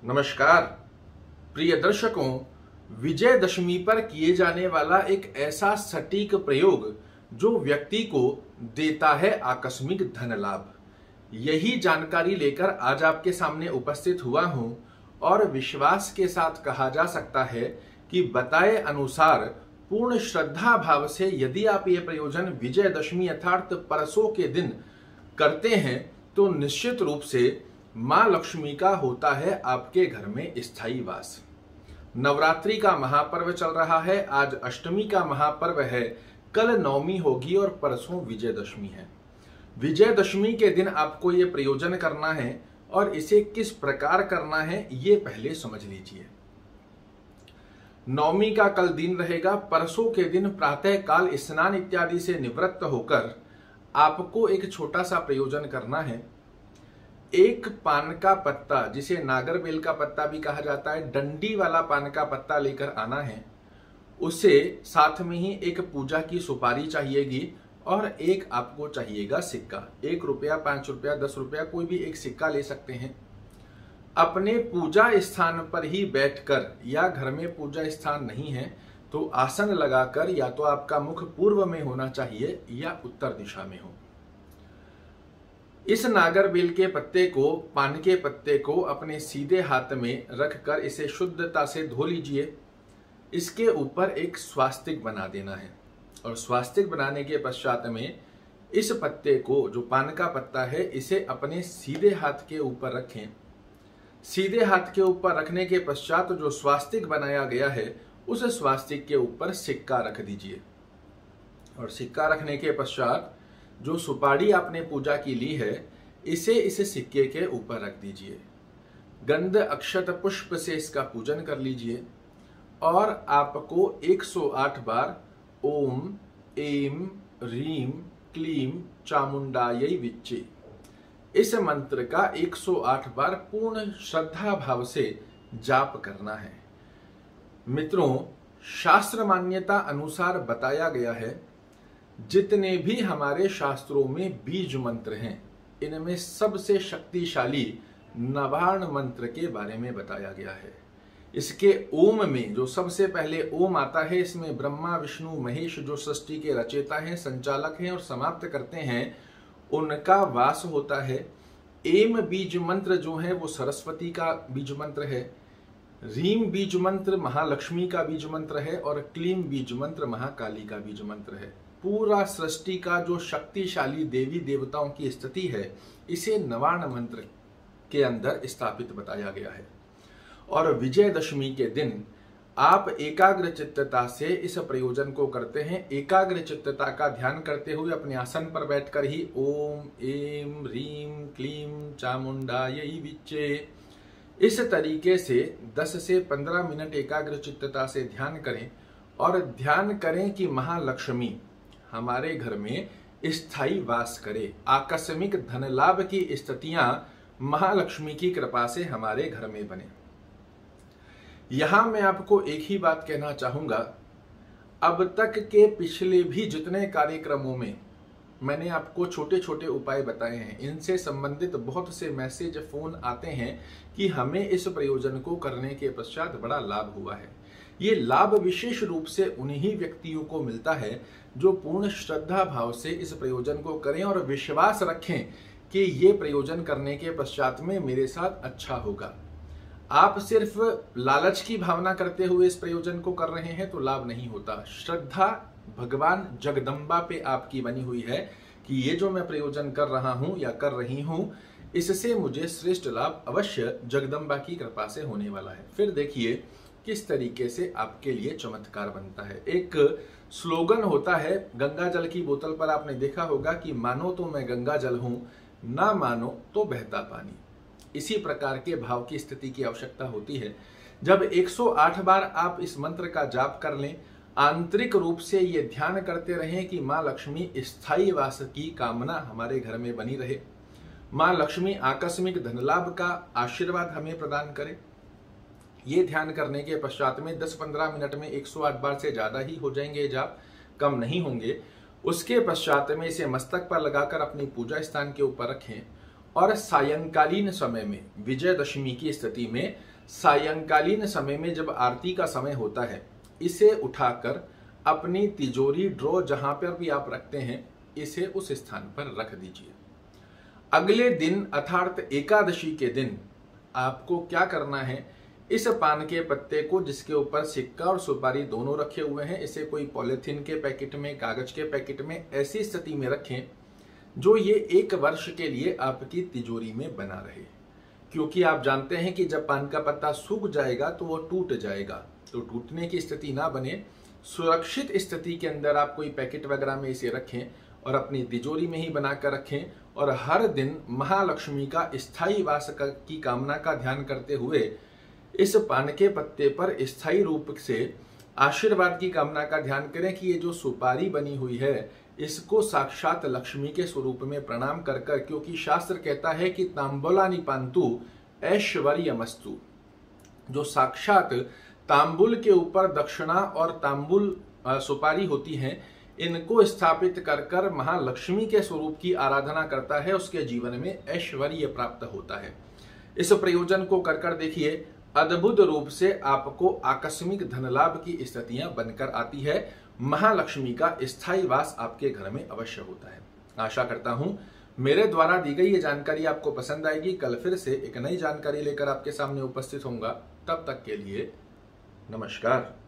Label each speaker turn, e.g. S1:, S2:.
S1: नमस्कार प्रिय दर्शकों, विजयदशमी पर किए जाने वाला एक ऐसा सटीक प्रयोग जो व्यक्ति को देता है आकस्मिक धन लाभ। यही जानकारी लेकर आज आपके सामने उपस्थित हुआ हूं और विश्वास के साथ कहा जा सकता है कि बताए अनुसार पूर्ण श्रद्धा भाव से यदि आप ये प्रयोजन विजयदशमी अर्थात परसों के दिन करते हैं तो निश्चित रूप से मां लक्ष्मी का होता है आपके घर में स्थायी वास। नवरात्रि का महापर्व चल रहा है, आज अष्टमी का महापर्व है, कल नवमी होगी और परसों विजयदशमी है। विजयदशमी के दिन आपको ये प्रयोजन करना है और इसे किस प्रकार करना है ये पहले समझ लीजिए। नवमी का कल दिन रहेगा, परसों के दिन प्रातः काल स्नान इत्यादि से निवृत्त होकर आपको एक छोटा सा प्रयोजन करना है। एक पान का पत्ता, जिसे नागरबेल का पत्ता भी कहा जाता है, डंडी वाला पान का पत्ता लेकर आना है। उसे साथ में ही एक पूजा की सुपारी चाहिएगी और एक आपको चाहिएगा सिक्का। 1 रुपया, 5 रुपया, 10 रुपया, कोई भी एक सिक्का ले सकते हैं। अपने पूजा स्थान पर ही बैठकर, या घर में पूजा स्थान नहीं है तो आसन लगाकर, या तो आपका मुख पूर्व में होना चाहिए या उत्तर दिशा में हो। इस नागरबेल के पत्ते को, पान के पत्ते को अपने सीधे हाथ में रखकर इसे शुद्धता से धो लीजिए। इसके ऊपर एक स्वास्तिक बना देना है और स्वास्तिक बनाने के पश्चात में इस पत्ते को, जो पान का पत्ता है, इसे अपने सीधे हाथ के ऊपर रखें। सीधे हाथ के ऊपर रखने के पश्चात जो स्वास्तिक बनाया गया है उस स्वास्तिक के ऊपर सिक्का रख दीजिए और सिक्का रखने के पश्चात जो सुपारी आपने पूजा की ली है इसे इस सिक्के के ऊपर रख दीजिए। गंध अक्षत पुष्प से इसका पूजन कर लीजिए और आपको 108 बार ओम ऐं ह्रीं क्लीं चामुंडायै विच्चे इस मंत्र का 108 बार पूर्ण श्रद्धा भाव से जाप करना है। मित्रों, शास्त्र मान्यता अनुसार बताया गया है, जितने भी हमारे शास्त्रों में बीज मंत्र हैं इनमें सबसे शक्तिशाली नवार्ण मंत्र के बारे में बताया गया है। इसके ओम में जो सबसे पहले ओम आता है, इसमें ब्रह्मा विष्णु महेश जो सृष्टि के रचयिता हैं, संचालक हैं और समाप्त करते हैं, उनका वास होता है। एम बीज मंत्र जो है वो सरस्वती का बीज मंत्र है। ह्रीं बीज मंत्र महालक्ष्मी का बीज मंत्र है और क्लीं बीज मंत्र महाकाली का बीज मंत्र है। पूरा सृष्टि का जो शक्तिशाली देवी देवताओं की स्थिति है इसे नवार्ण मंत्र के अंदर स्थापित बताया गया है। और विजयदशमी के दिन आप एकाग्र चित्तता से इस प्रयोजन को करते हैं। एकाग्र चित्तता का ध्यान करते हुए अपने आसन पर बैठकर ही ओम ऐं ह्रीं क्लीं चामुंडायै विच्चे इस तरीके से 10 से 15 मिनट एकाग्र चित्तता से ध्यान करें और ध्यान करें कि महालक्ष्मी हमारे घर में स्थायी वास करे। आकस्मिक धन लाभ की स्थितियां महालक्ष्मी की कृपा से हमारे घर में बने। यहां मैं आपको एक ही बात कहना चाहूंगा, अब तक के पिछले भी जितने कार्यक्रमों में मैंने आपको छोटे छोटे उपाय बताए हैं, इनसे संबंधित बहुत से मैसेज, फोन आते हैं कि हमें इस प्रयोजन को करने के पश्चात बड़ा लाभ हुआ है। ये लाभ विशेष रूप से उन्हीं व्यक्तियों को मिलता है जो पूर्ण श्रद्धा भाव से इस प्रयोजन को करें और विश्वास रखें कि ये प्रयोजन करने के पश्चात में मेरे साथ अच्छा होगा। आप सिर्फ लालच की भावना करते हुए इस प्रयोजन को कर रहे हैं तो लाभ नहीं होता। श्रद्धा भगवान जगदम्बा पे आपकी बनी हुई है कि ये जो मैं प्रयोजन कर रहा हूं या कर रही हूं इससे मुझे श्रेष्ठ लाभ अवश्य जगदम्बा की कृपा से होने वाला है। फिर देखिए किस तरीके से आपके लिए चमत्कार बनता है। एक स्लोगन होता है गंगा जल की बोतल पर, आपने देखा होगा कि मानो तो मैं गंगा जल हूं, ना मानो तो बहता पानी। इसी प्रकार के भाव की स्थिति की आवश्यकता होती है। जब 108 बार आप इस मंत्र का जाप कर लें, आंतरिक रूप से ये ध्यान करते रहें कि मां लक्ष्मी स्थायी वास की कामना हमारे घर में बनी रहे, मां लक्ष्मी आकस्मिक धन लाभ का आशीर्वाद हमें प्रदान करे। ये ध्यान करने के पश्चात में 10-15 मिनट में 108 बार से ज्यादा ही हो जाएंगे जाप, कम नहीं होंगे। उसके पश्चात में इसे मस्तक पर लगाकर अपनी पूजा स्थान के ऊपर रखें और सायंकालीन समय में, विजयदशमी की स्थिति में सायंकालीन समय में जब आरती का समय होता है, इसे उठाकर अपनी तिजोरी ड्रॉ जहां पर भी आप रखते हैं, इसे उस स्थान पर रख दीजिए। अगले दिन अर्थात एकादशी के दिन आपको क्या करना है, इस पान के पत्ते को जिसके ऊपर सिक्का और सुपारी दोनों रखे हुए हैं, इसे कोई पॉलिथीन के पैकेट में, कागज के पैकेट में ऐसी स्थिति में रखें जो ये 1 वर्ष के लिए आपकी तिजोरी में बना रहे। क्योंकि आप जानते हैं कि जब पान का पत्ता सूख जाएगा तो वो टूट जाएगा, तो टूटने की स्थिति ना बने, सुरक्षित स्थिति के अंदर आप कोई पैकेट वगैरह में इसे रखें और अपनी तिजोरी में ही बनाकर रखें। और हर दिन महालक्ष्मी का स्थायी वास की कामना का ध्यान करते हुए इस पान के पत्ते पर स्थायी रूप से आशीर्वाद की कामना का ध्यान करें कि ये जो सुपारी बनी हुई है, इसको साक्षात लक्ष्मी के स्वरूप में प्रणाम कर कर, क्योंकि शास्त्र कहता है कि तांबुलानि पांतु ऐश्वर्यमस्तु, जो साक्षात तांबुल के ऊपर दक्षिणा और तांबुल सुपारी होती हैं, इनको स्थापित कर कर महालक्ष्मी के स्वरूप की आराधना करता है, उसके जीवन में ऐश्वर्य प्राप्त होता है। इस प्रयोजन को कर कर देखिए, अद्भुत रूप से आपको आकस्मिक धन लाभ की स्थितियां बनकर आती है। महालक्ष्मी का स्थायी वास आपके घर में अवश्य होता है। आशा करता हूं मेरे द्वारा दी गई ये जानकारी आपको पसंद आएगी। कल फिर से एक नई जानकारी लेकर आपके सामने उपस्थित होऊंगा। तब तक के लिए नमस्कार।